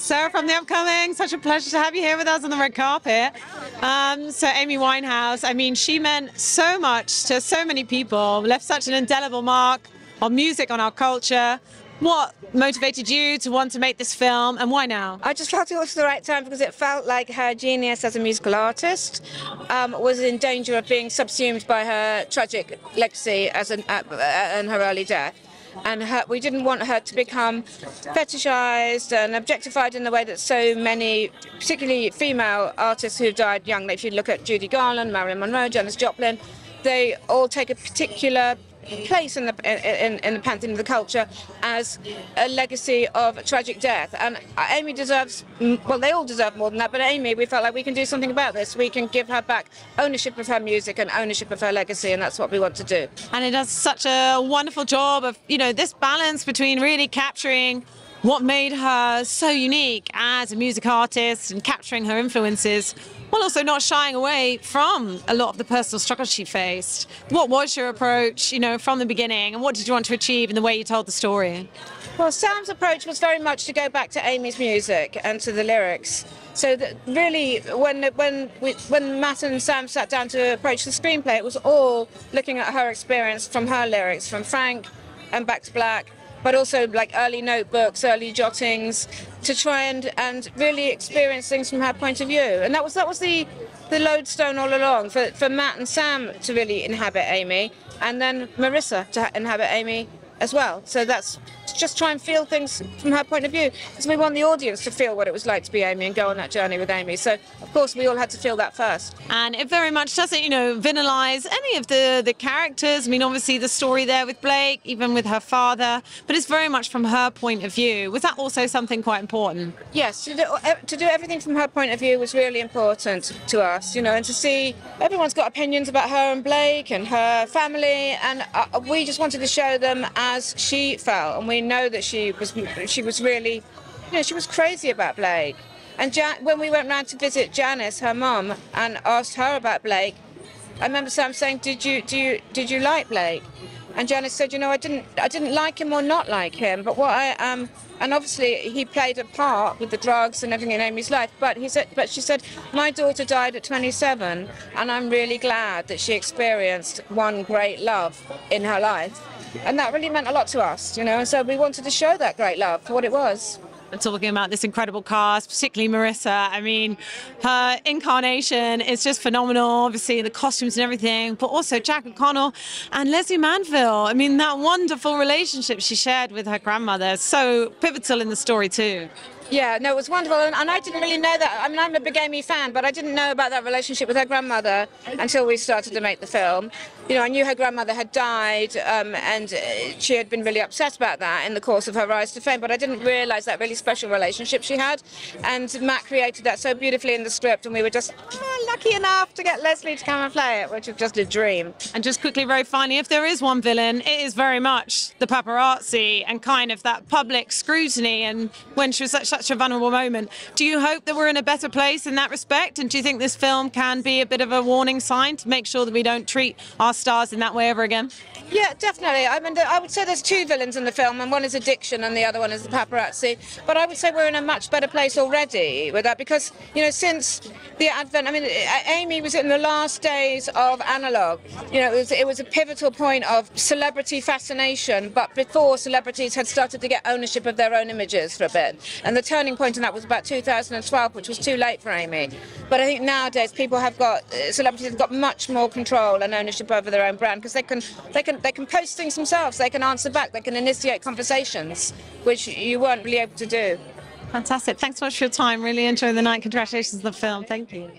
Sarah from The Upcoming. Such a pleasure to have you here with us on the red carpet. So Amy Winehouse, I mean, she meant so much to so many people, left such an indelible mark on music, on our culture. What motivated you to want to make this film, and why now? I just felt it was the right time because it felt like her genius as a musical artist was in danger of being subsumed by her tragic legacy and her early death. And we didn't want her to become fetishized and objectified in the way that so many, particularly female artists who died young, if you look at Judy Garland, Marilyn Monroe, Janis Joplin, they all take a particular place in the pantheon of the culture as a legacy of tragic death. And Amy deserves, well, they all deserve more than that, but Amy, we felt like we can do something about this. We can give her back ownership of her music and ownership of her legacy, and that's what we want to do. And it does such a wonderful job of, you know, this balance between really capturing what made her so unique as a music artist and capturing her influences, while also not shying away from a lot of the personal struggles she faced. What was your approach, you know, from the beginning, and what did you want to achieve in the way you told the story? Well, Sam's approach was very much to go back to Amy's music and to the lyrics. So that really, when Matt and Sam sat down to approach the screenplay, it was all looking at her experience from her lyrics, from Frank and Back to Black, but also like early notebooks, early jottings, to try and really experience things from her point of view. And that was the lodestone all along, for Matt and Sam to really inhabit Amy, and then Marissa to inhabit Amy as well. So that's to just try and feel things from her point of view, because we want the audience to feel what it was like to be Amy and go on that journey with Amy. So of course we all had to feel that first. And it very much doesn't, you know, villainize any of the characters. I mean, obviously the story there with Blake, even with her father, but it's very much from her point of view. Was that also something quite important? Yes, to do everything from her point of view was really important to us, you know, and to see everyone's got opinions about her and Blake and her family, and we just wanted to show them as she felt. And we know that she was really, you know, she was crazy about Blake. And when we went round to visit Janis, her mum, and asked her about Blake, I remember Sam saying, "Did you like Blake?" And Janis said, "You know, I didn't like him or not like him, but what and obviously he played a part with the drugs and everything in Amy's life. But she said, my daughter died at 27, and I'm really glad that she experienced one great love in her life." And that really meant a lot to us, you know, and so we wanted to show that great love for what it was. And talking about this incredible cast, particularly Marissa, I mean, her incarnation is just phenomenal, obviously the costumes and everything, but also Jack O'Connell and Leslie Manville. I mean, that wonderful relationship she shared with her grandmother is so pivotal in the story too. Yeah, no, it was wonderful, and I didn't really know that. I mean, I'm a big Amy fan, but I didn't know about that relationship with her grandmother until we started to make the film. You know, I knew her grandmother had died, and she had been really upset about that in the course of her rise to fame, but I didn't realise that really special relationship she had. And Matt created that so beautifully in the script, and we were just lucky enough to get Leslie to come and play it, which was just a dream. And just quickly, very finally, if there is one villain, it is very much the paparazzi and kind of that public scrutiny, and when she was such a vulnerable moment. Do you hope that we're in a better place in that respect? And do you think this film can be a bit of a warning sign to make sure that we don't treat our stars in that way ever again? Yeah, definitely. I mean, I would say there's two villains in the film, and one is addiction and the other one is the paparazzi. But I would say we're in a much better place already with that, because, you know, since the advent, I mean, Amy was in the last days of analog. You know, it was a pivotal point of celebrity fascination, but before celebrities had started to get ownership of their own images for a bit. And the turning point in that was about 2012, which was too late for Amy. But I think nowadays celebrities have got much more control and ownership over their own brand, because they can post things themselves, they can answer back, they can initiate conversations, which you weren't really able to do. Fantastic. Thanks so much for your time. Really enjoyed the night. Congratulations on the film. Thank you.